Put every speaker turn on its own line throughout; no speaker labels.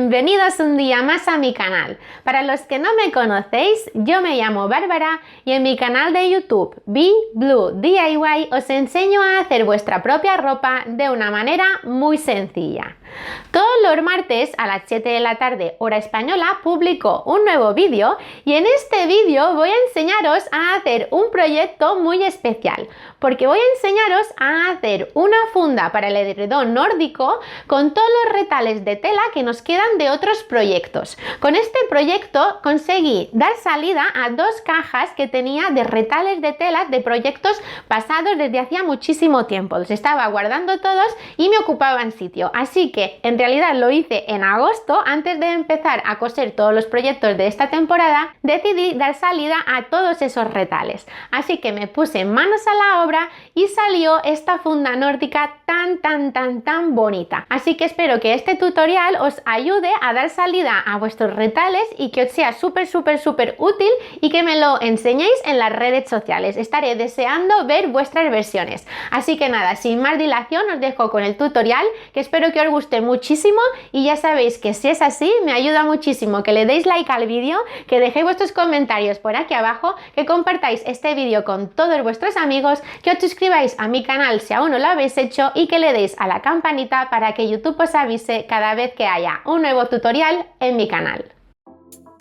Bienvenidos un día más a mi canal. Para los que no me conocéis, yo me llamo Bárbara y en mi canal de YouTube Be Blue DIY os enseño a hacer vuestra propia ropa de una manera muy sencilla. Todos los martes a las 7 de la tarde, hora española, publico un nuevo vídeo y en este vídeo voy a enseñaros a hacer un proyecto muy especial, porque voy a enseñaros a hacer una funda para el edredón nórdico con todos los retales de tela que nos quedan de otros proyectos. Con este proyecto conseguí dar salida a dos cajas que tenía de retales de telas de proyectos pasados desde hacía muchísimo tiempo. Los estaba guardando todos y me ocupaban sitio, así que en realidad lo hice en agosto. Antes de empezar a coser todos los proyectos de esta temporada, decidí dar salida a todos esos retales, así que me puse manos a la obra y salió esta funda nórdica tan bonita. Así que espero que este tutorial os ayude a dar salida a vuestros retales y que os sea súper útil y que me lo enseñéis en las redes sociales. Estaré deseando ver vuestras versiones. Así que nada, sin más dilación os dejo con el tutorial, que espero que os guste muchísimo, y ya sabéis que si es así me ayuda muchísimo que le deis like al vídeo, que dejéis vuestros comentarios por aquí abajo, que compartáis este vídeo con todos vuestros amigos, que os suscribáis a mi canal si aún no lo habéis hecho y que le deis a la campanita para que YouTube os avise cada vez que haya un nuevo tutorial en mi canal.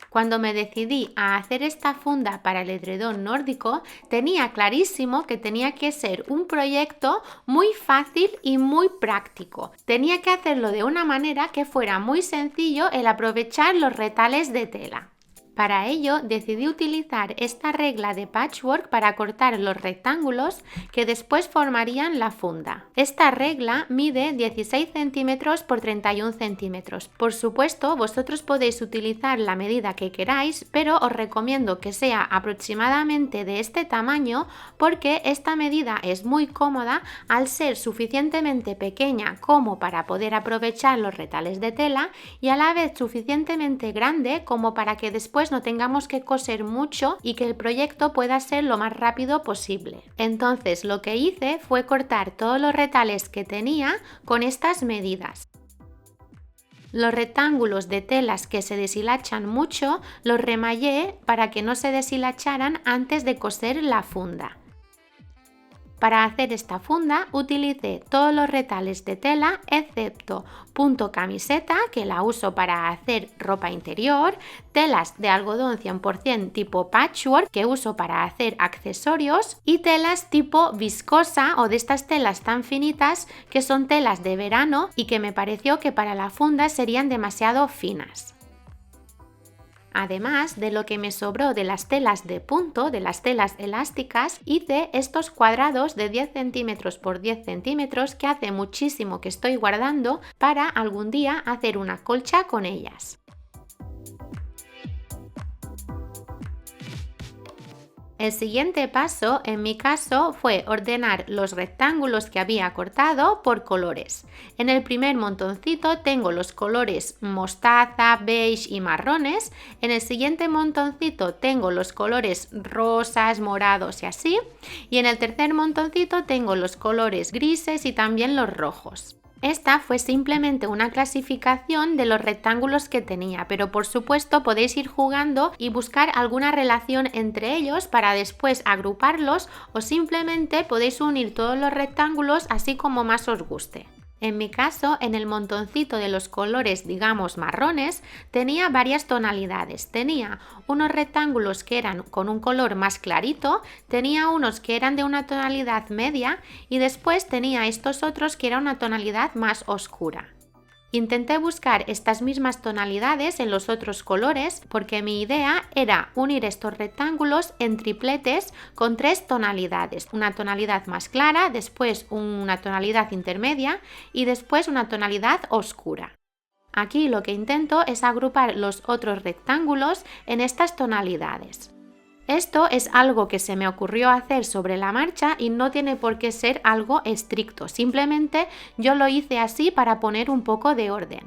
Cuando me decidí a hacer esta funda para el edredón nórdico, tenía clarísimo que tenía que ser un proyecto muy fácil y muy práctico. Tenía que hacerlo de una manera que fuera muy sencillo el aprovechar los retales de tela. Para ello decidí utilizar esta regla de patchwork para cortar los rectángulos que después formarían la funda. Esta regla mide 16 centímetros por 31 centímetros. Por supuesto, vosotros podéis utilizar la medida que queráis, pero os recomiendo que sea aproximadamente de este tamaño, porque esta medida es muy cómoda al ser suficientemente pequeña como para poder aprovechar los retales de tela y a la vez suficientemente grande como para que después no tengamos que coser mucho y que el proyecto pueda ser lo más rápido posible. Entonces lo que hice fue cortar todos los retales que tenía con estas medidas. Los rectángulos de telas que se deshilachan mucho los remallé para que no se deshilacharan antes de coser la funda. Para hacer esta funda utilicé todos los retales de tela excepto punto camiseta, que la uso para hacer ropa interior, telas de algodón 100% tipo patchwork, que uso para hacer accesorios, y telas tipo viscosa o de estas telas tan finitas que son telas de verano y que me pareció que para la funda serían demasiado finas. Además de lo que me sobró de las telas de punto, de las telas elásticas, hice estos cuadrados de 10 centímetros por 10 centímetros que hace muchísimo que estoy guardando para algún día hacer una colcha con ellas. El siguiente paso, en mi caso, fue ordenar los rectángulos que había cortado por colores. En el primer montoncito tengo los colores mostaza, beige y marrones. En el siguiente montoncito tengo los colores rosas, morados y así. Y en el tercer montoncito tengo los colores grises y también los rojos. Esta fue simplemente una clasificación de los rectángulos que tenía, pero por supuesto podéis ir jugando y buscar alguna relación entre ellos para después agruparlos, o simplemente podéis unir todos los rectángulos así como más os guste. En mi caso, en el montoncito de los colores, digamos marrones, tenía varias tonalidades. Tenía unos rectángulos que eran con un color más clarito, tenía unos que eran de una tonalidad media y después tenía estos otros que eran una tonalidad más oscura. Intenté buscar estas mismas tonalidades en los otros colores porque mi idea era unir estos rectángulos en tripletes con 3 tonalidades, una tonalidad más clara, después una tonalidad intermedia y después una tonalidad oscura. Aquí lo que intento es agrupar los otros rectángulos en estas tonalidades. Esto es algo que se me ocurrió hacer sobre la marcha y no tiene por qué ser algo estricto, simplemente yo lo hice así para poner un poco de orden.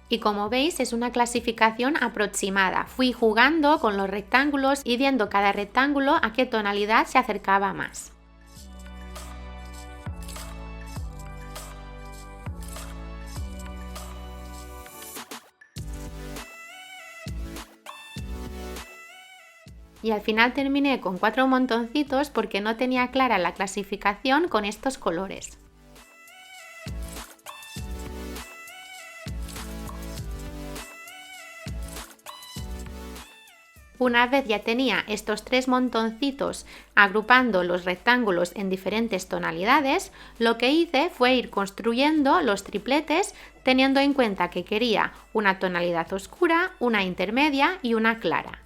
Y como veis es una clasificación aproximada. Fui jugando con los rectángulos y viendo cada rectángulo a qué tonalidad se acercaba más. y al final terminé con 4 montoncitos porque no tenía clara la clasificación con estos colores. Una vez ya tenía estos 3 montoncitos agrupando los rectángulos en diferentes tonalidades, lo que hice fue ir construyendo los tripletes teniendo en cuenta que quería una tonalidad oscura, una intermedia y una clara.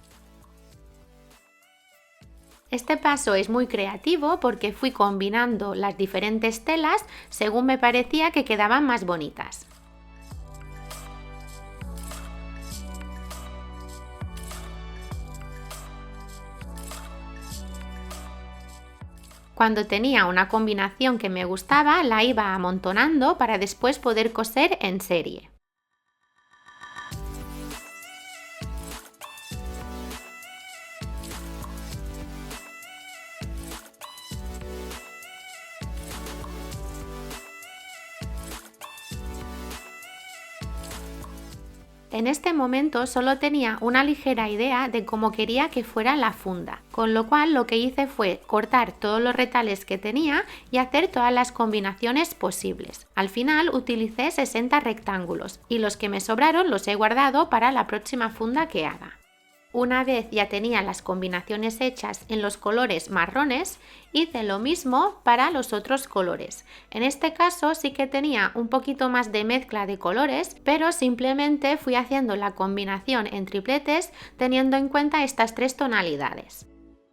Este paso es muy creativo porque fui combinando las diferentes telas según me parecía que quedaban más bonitas. Cuando tenía una combinación que me gustaba, la iba amontonando para después poder coser en serie. En este momento solo tenía una ligera idea de cómo quería que fuera la funda, con lo cual lo que hice fue cortar todos los retales que tenía y hacer todas las combinaciones posibles. Al final utilicé 60 rectángulos y los que me sobraron los he guardado para la próxima funda que haga. Una vez ya tenía las combinaciones hechas en los colores marrones, hice lo mismo para los otros colores. En este caso sí que tenía un poquito más de mezcla de colores, pero simplemente fui haciendo la combinación en tripletes teniendo en cuenta estas 3 tonalidades.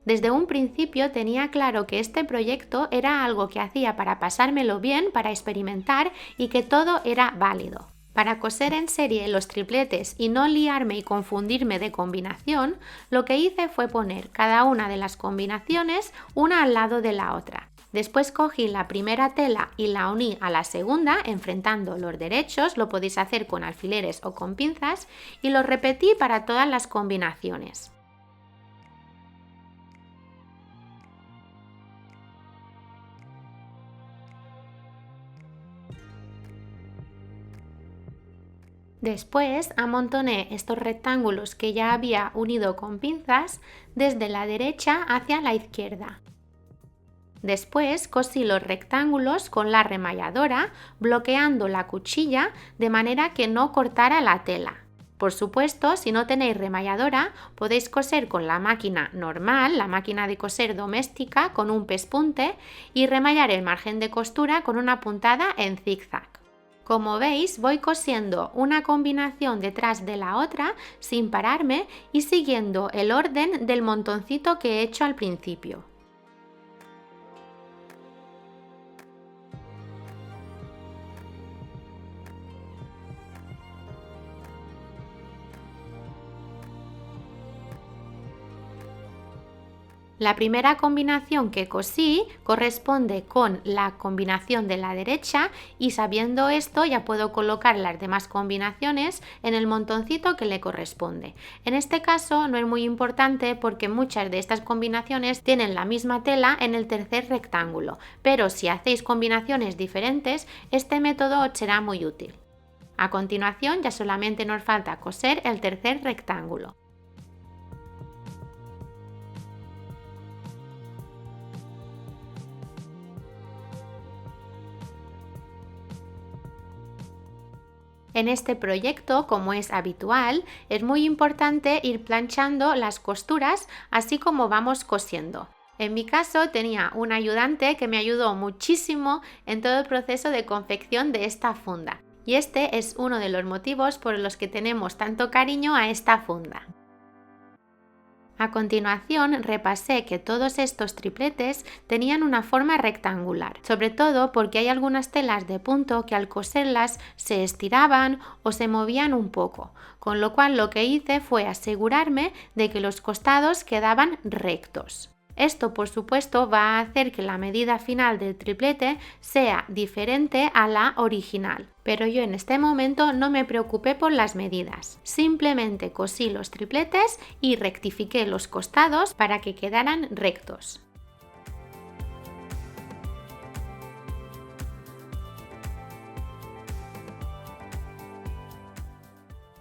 Desde un principio tenía claro que este proyecto era algo que hacía para pasármelo bien, para experimentar y que todo era válido. Para coser en serie los tripletes y no liarme y confundirme de combinación, lo que hice fue poner cada una de las combinaciones una al lado de la otra. Después cogí la primera tela y la uní a la segunda, enfrentando los derechos, lo podéis hacer con alfileres o con pinzas, y lo repetí para todas las combinaciones. Después amontoné estos rectángulos que ya había unido con pinzas desde la derecha hacia la izquierda. Después cosí los rectángulos con la remalladora, bloqueando la cuchilla de manera que no cortara la tela. Por supuesto, si no tenéis remalladora, podéis coser con la máquina normal, la máquina de coser doméstica, con un pespunte y remallar el margen de costura con una puntada en zigzag. Como veis, voy cosiendo una combinación detrás de la otra sin pararme y siguiendo el orden del montoncito que he hecho al principio. La primera combinación que cosí corresponde con la combinación de la derecha y sabiendo esto ya puedo colocar las demás combinaciones en el montoncito que le corresponde. En este caso no es muy importante porque muchas de estas combinaciones tienen la misma tela en el tercer rectángulo, pero si hacéis combinaciones diferentes, este método os será muy útil. A continuación ya solamente nos falta coser el tercer rectángulo. En este proyecto, como es habitual, es muy importante ir planchando las costuras así como vamos cosiendo. En mi caso tenía un ayudante que me ayudó muchísimo en todo el proceso de confección de esta funda. Y este es uno de los motivos por los que tenemos tanto cariño a esta funda. A continuación repasé que todos estos tripletes tenían una forma rectangular, sobre todo porque hay algunas telas de punto que al coserlas se estiraban o se movían un poco, con lo cual lo que hice fue asegurarme de que los costados quedaban rectos. Esto, por supuesto, va a hacer que la medida final del triplete sea diferente a la original, pero yo en este momento no me preocupé por las medidas. Simplemente cosí los tripletes y rectifiqué los costados para que quedaran rectos.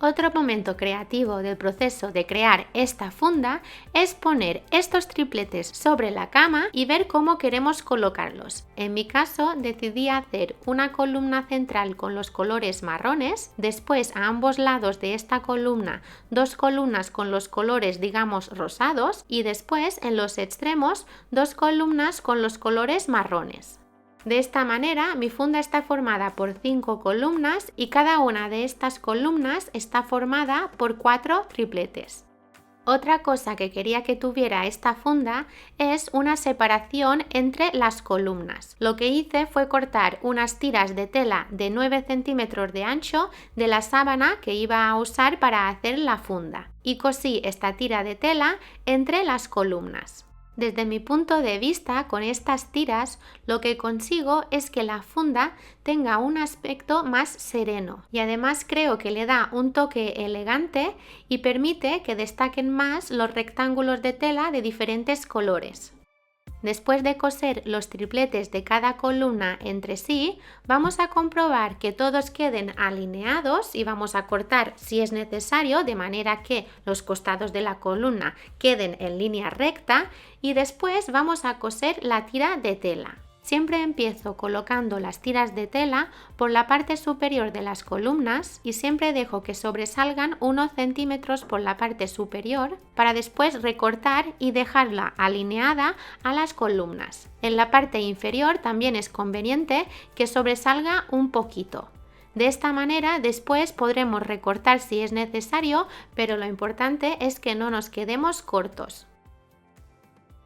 Otro momento creativo del proceso de crear esta funda es poner estos tripletes sobre la cama y ver cómo queremos colocarlos. En mi caso decidí hacer una columna central con los colores marrones, después a ambos lados de esta columna dos columnas con los colores digamos rosados y después en los extremos dos columnas con los colores marrones. De esta manera mi funda está formada por 5 columnas y cada una de estas columnas está formada por 4 tripletes. Otra cosa que quería que tuviera esta funda es una separación entre las columnas. Lo que hice fue cortar unas tiras de tela de 9 centímetros de ancho de la sábana que iba a usar para hacer la funda y cosí esta tira de tela entre las columnas. Desde mi punto de vista, con estas tiras lo que consigo es que la funda tenga un aspecto más sereno y además creo que le da un toque elegante y permite que destaquen más los rectángulos de tela de diferentes colores. Después de coser los tripletes de cada columna entre sí, vamos a comprobar que todos queden alineados y vamos a cortar si es necesario de manera que los costados de la columna queden en línea recta y después vamos a coser la tira de tela. Siempre empiezo colocando las tiras de tela por la parte superior de las columnas y siempre dejo que sobresalgan unos centímetros por la parte superior para después recortar y dejarla alineada a las columnas. En la parte inferior también es conveniente que sobresalga un poquito. De esta manera después podremos recortar si es necesario, pero lo importante es que no nos quedemos cortos.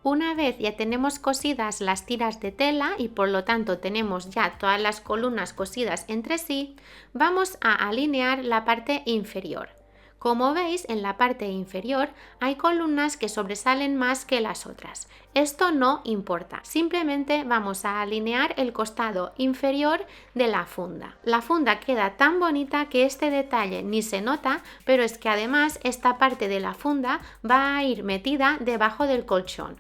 Una vez ya tenemos cosidas las tiras de tela y por lo tanto tenemos ya todas las columnas cosidas entre sí, vamos a alinear la parte inferior. Como veis, en la parte inferior hay columnas que sobresalen más que las otras. Esto no importa, simplemente vamos a alinear el costado inferior de la funda. La funda queda tan bonita que este detalle ni se nota, pero es que además esta parte de la funda va a ir metida debajo del colchón.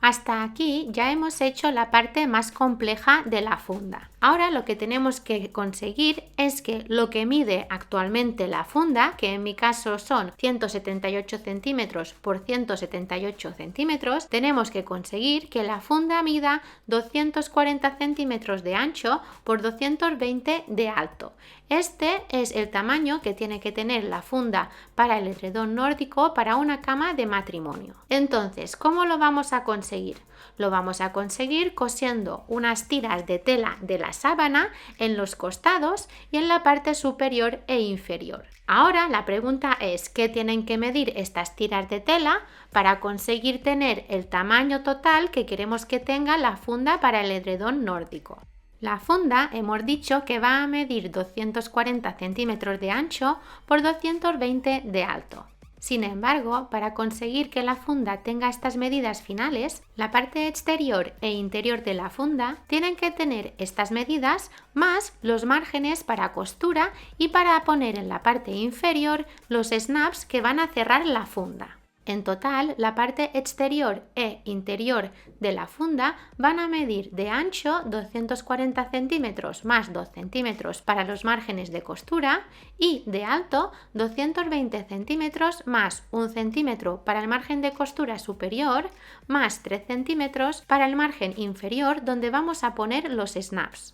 Hasta aquí ya hemos hecho la parte más compleja de la funda. Ahora lo que tenemos que conseguir es que lo que mide actualmente la funda, que en mi caso son 178 centímetros por 178 centímetros, tenemos que conseguir que la funda mida 240 centímetros de ancho por 220 de alto. Este es el tamaño que tiene que tener la funda para el edredón nórdico para una cama de matrimonio. Entonces, ¿cómo lo vamos a conseguir? Lo vamos a conseguir cosiendo unas tiras de tela de la sábana en los costados y en la parte superior e inferior. Ahora la pregunta es, ¿qué tienen que medir estas tiras de tela para conseguir tener el tamaño total que queremos que tenga la funda para el edredón nórdico? La funda hemos dicho que va a medir 240 centímetros de ancho por 220 de alto. Sin embargo, para conseguir que la funda tenga estas medidas finales, la parte exterior e interior de la funda tienen que tener estas medidas más los márgenes para costura y para poner en la parte inferior los snaps que van a cerrar la funda. En total, la parte exterior e interior de la funda van a medir de ancho 240 centímetros más 2 centímetros para los márgenes de costura y de alto 220 centímetros más 1 centímetro para el margen de costura superior más 3 centímetros para el margen inferior donde vamos a poner los snaps.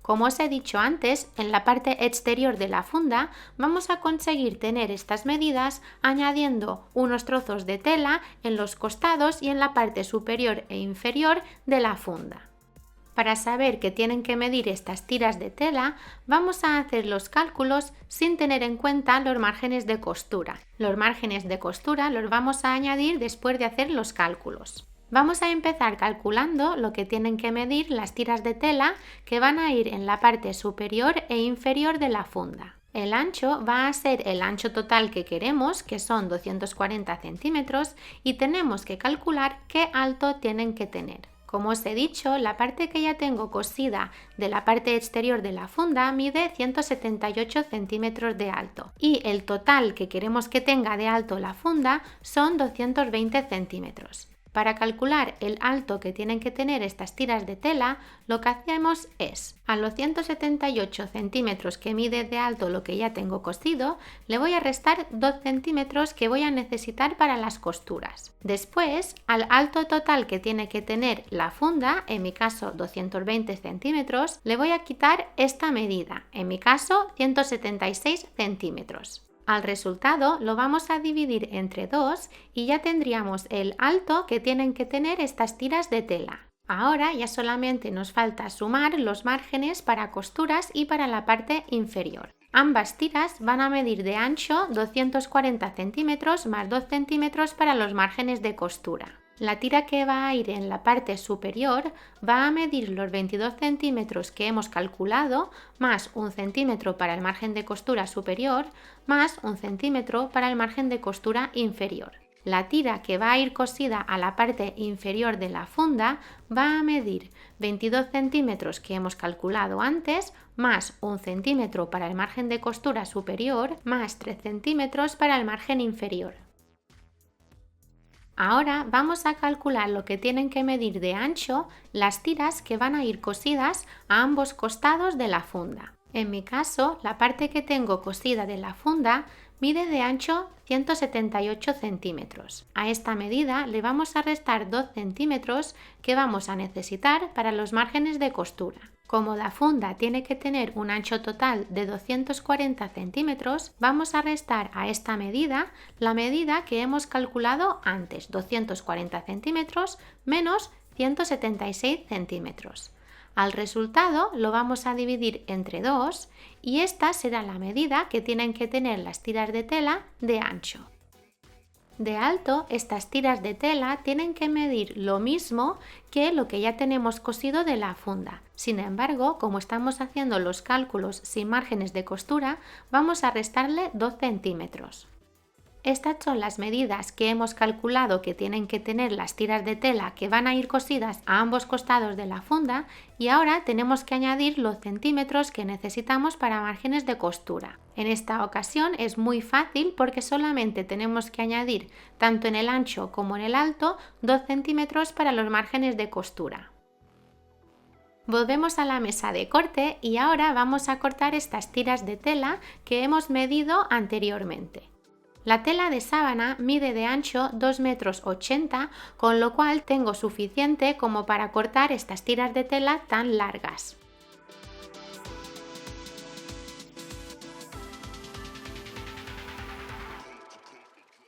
Como os he dicho antes, en la parte exterior de la funda vamos a conseguir tener estas medidas añadiendo unos trozos de tela en los costados y en la parte superior e inferior de la funda. Para saber qué tienen que medir estas tiras de tela, vamos a hacer los cálculos sin tener en cuenta los márgenes de costura. Los márgenes de costura los vamos a añadir después de hacer los cálculos. Vamos a empezar calculando lo que tienen que medir las tiras de tela que van a ir en la parte superior e inferior de la funda. El ancho va a ser el ancho total que queremos, que son 240 centímetros, y tenemos que calcular qué alto tienen que tener. Como os he dicho, la parte que ya tengo cosida de la parte exterior de la funda mide 178 centímetros de alto y el total que queremos que tenga de alto la funda son 220 centímetros. Para calcular el alto que tienen que tener estas tiras de tela, lo que hacemos es, a los 178 centímetros que mide de alto lo que ya tengo cosido, le voy a restar 2 centímetros que voy a necesitar para las costuras. Después, al alto total que tiene que tener la funda, en mi caso 220 centímetros, le voy a quitar esta medida, en mi caso 176 centímetros. Al resultado lo vamos a dividir entre 2 y ya tendríamos el alto que tienen que tener estas tiras de tela. Ahora ya solamente nos falta sumar los márgenes para costuras y para la parte inferior. Ambas tiras van a medir de ancho 240 centímetros más 2 centímetros para los márgenes de costura. La tira que va a ir en la parte superior va a medir los 22 centímetros que hemos calculado, más 1 centímetro para el margen de costura superior, más 1 centímetro para el margen de costura inferior. La tira que va a ir cosida a la parte inferior de la funda va a medir 22 centímetros que hemos calculado antes, más 1 centímetro para el margen de costura superior, más 3 centímetros para el margen inferior. Ahora vamos a calcular lo que tienen que medir de ancho las tiras que van a ir cosidas a ambos costados de la funda. En mi caso, la parte que tengo cosida de la funda mide de ancho 178 centímetros. A esta medida le vamos a restar 2 centímetros que vamos a necesitar para los márgenes de costura. Como la funda tiene que tener un ancho total de 240 centímetros, vamos a restar a esta medida la medida que hemos calculado antes, 240 centímetros menos 176 centímetros. Al resultado lo vamos a dividir entre 2 y esta será la medida que tienen que tener las tiras de tela de ancho. De alto, estas tiras de tela tienen que medir lo mismo que lo que ya tenemos cosido de la funda. Sin embargo, como estamos haciendo los cálculos sin márgenes de costura, vamos a restarle 2 centímetros. Estas son las medidas que hemos calculado que tienen que tener las tiras de tela que van a ir cosidas a ambos costados de la funda y ahora tenemos que añadir los centímetros que necesitamos para márgenes de costura. En esta ocasión es muy fácil porque solamente tenemos que añadir tanto en el ancho como en el alto 2 centímetros para los márgenes de costura. Volvemos a la mesa de corte y ahora vamos a cortar estas tiras de tela que hemos medido anteriormente. La tela de sábana mide de ancho 2,80 metros, con lo cual tengo suficiente como para cortar estas tiras de tela tan largas.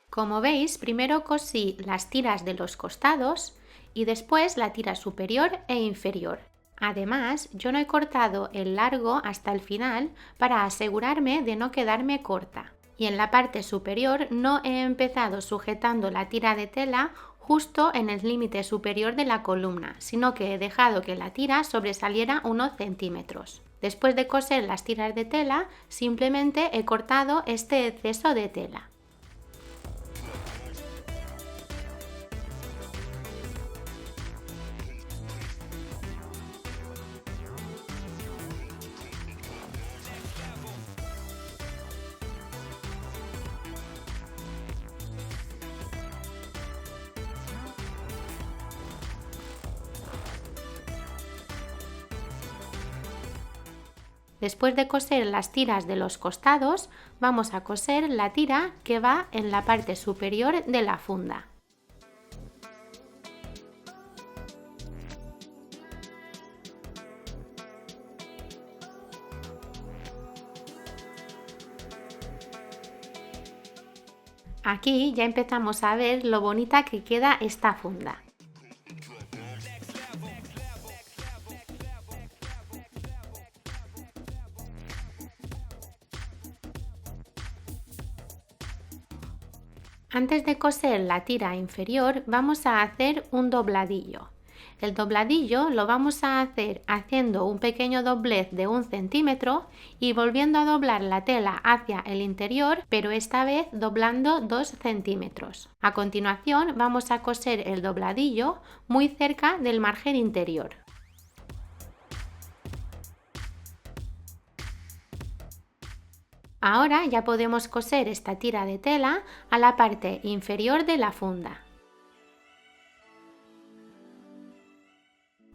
Como veis, primero cosí las tiras de los costados y después la tira superior e inferior. Además, yo no he cortado el largo hasta el final para asegurarme de no quedarme corta. Y en la parte superior no he empezado sujetando la tira de tela justo en el límite superior de la columna, sino que he dejado que la tira sobresaliera unos centímetros. Después de coser las tiras de tela, simplemente he cortado este exceso de tela. Después de coser las tiras de los costados, vamos a coser la tira que va en la parte superior de la funda. Aquí ya empezamos a ver lo bonita que queda esta funda. Antes de coser la tira inferior vamos a hacer un dobladillo. El dobladillo lo vamos a hacer haciendo un pequeño doblez de 1 centímetro y volviendo a doblar la tela hacia el interior, pero esta vez doblando 2 centímetros. A continuación vamos a coser el dobladillo muy cerca del margen interior. Ahora ya podemos coser esta tira de tela a la parte inferior de la funda.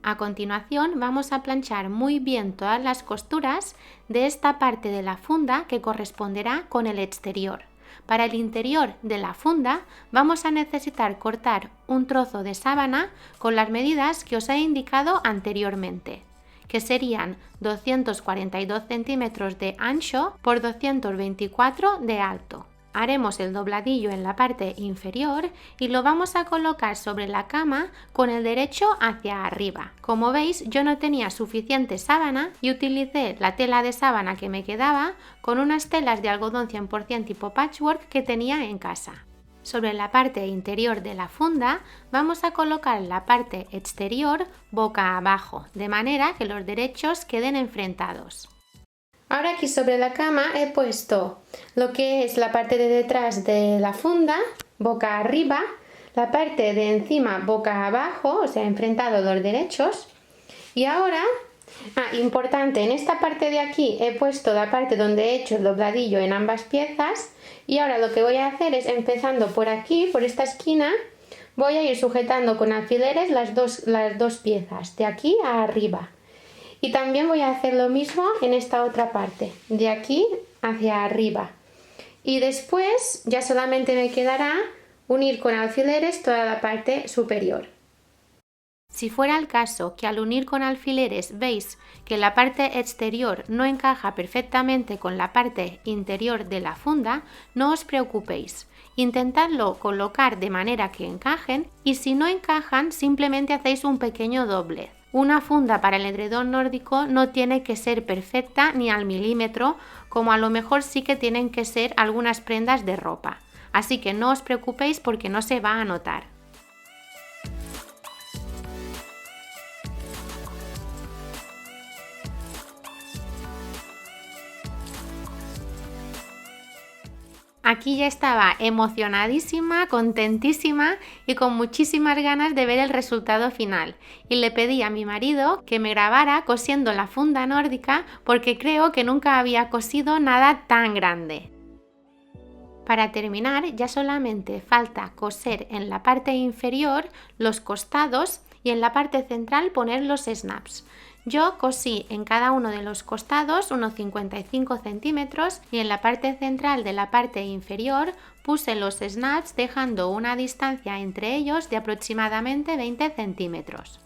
A continuación vamos a planchar muy bien todas las costuras de esta parte de la funda que corresponderá con el exterior. Para el interior de la funda vamos a necesitar cortar un trozo de sábana con las medidas que os he indicado anteriormente, que serían 242 centímetros de ancho por 224 de alto. Haremos el dobladillo en la parte inferior y lo vamos a colocar sobre la cama con el derecho hacia arriba. Como veis, yo no tenía suficiente sábana y utilicé la tela de sábana que me quedaba con unas telas de algodón 100% tipo patchwork que tenía en casa. Sobre la parte interior de la funda vamos a colocar la parte exterior boca abajo, de manera que los derechos queden enfrentados. Ahora aquí sobre la cama he puesto lo que es la parte de detrás de la funda, boca arriba, la parte de encima boca abajo, o sea, enfrentado los derechos. Y ahora, importante, en esta parte de aquí he puesto la parte donde he hecho el dobladillo en ambas piezas. Y ahora lo que voy a hacer es, empezando por aquí, por esta esquina, voy a ir sujetando con alfileres las dos piezas, de aquí a arriba. Y también voy a hacer lo mismo en esta otra parte, de aquí hacia arriba. Y después ya solamente me quedará unir con alfileres toda la parte superior. Si fuera el caso que al unir con alfileres veis que la parte exterior no encaja perfectamente con la parte interior de la funda, no os preocupéis. Intentadlo colocar de manera que encajen y si no encajan simplemente hacéis un pequeño doblez. Una funda para el edredón nórdico no tiene que ser perfecta ni al milímetro, como a lo mejor sí que tienen que ser algunas prendas de ropa. Así que no os preocupéis porque no se va a notar. Aquí ya estaba emocionadísima, contentísima y con muchísimas ganas de ver el resultado final. Y le pedí a mi marido que me grabara cosiendo la funda nórdica porque creo que nunca había cosido nada tan grande. Para terminar, ya solamente falta coser en la parte inferior los costados y en la parte central poner los snaps. Yo cosí en cada uno de los costados unos 55 centímetros y en la parte central de la parte inferior puse los snaps dejando una distancia entre ellos de aproximadamente 20 centímetros.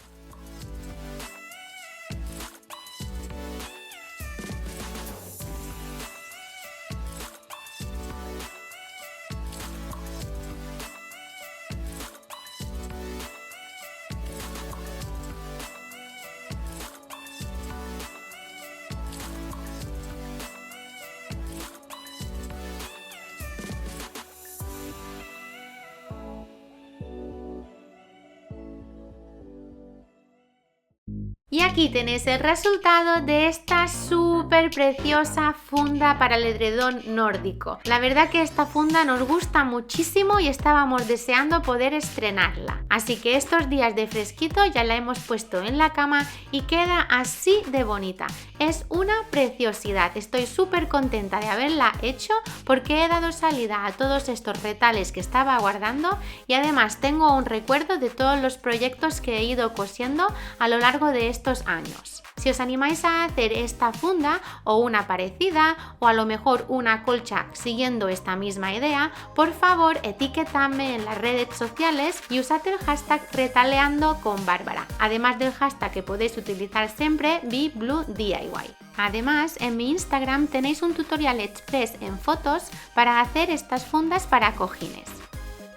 Y aquí tenéis el resultado de esta súper preciosa funda para el edredón nórdico. La verdad que esta funda nos gusta muchísimo y estábamos deseando poder estrenarla. Así que estos días de fresquito ya la hemos puesto en la cama y queda así de bonita. Es una preciosidad. Estoy súper contenta de haberla hecho porque he dado salida a todos estos retales que estaba guardando y además tengo un recuerdo de todos los proyectos que he ido cosiendo a lo largo de estos años. Si os animáis a hacer esta funda o una parecida o a lo mejor una colcha siguiendo esta misma idea, por favor etiquetadme en las redes sociales y usad el hashtag retaleandocon_Bárbara, además del hashtag que podéis utilizar siempre BeBlueDIY. Además, en mi Instagram tenéis un tutorial express en fotos para hacer estas fundas para cojines.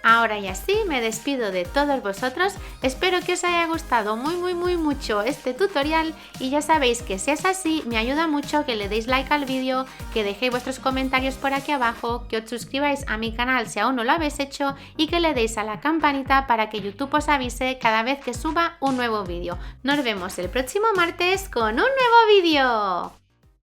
Ahora ya sí, me despido de todos vosotros, espero que os haya gustado mucho este tutorial y ya sabéis que si es así me ayuda mucho que le deis like al vídeo, que dejéis vuestros comentarios por aquí abajo, que os suscribáis a mi canal si aún no lo habéis hecho y que le deis a la campanita para que YouTube os avise cada vez que suba un nuevo vídeo. Nos vemos el próximo martes con un nuevo vídeo.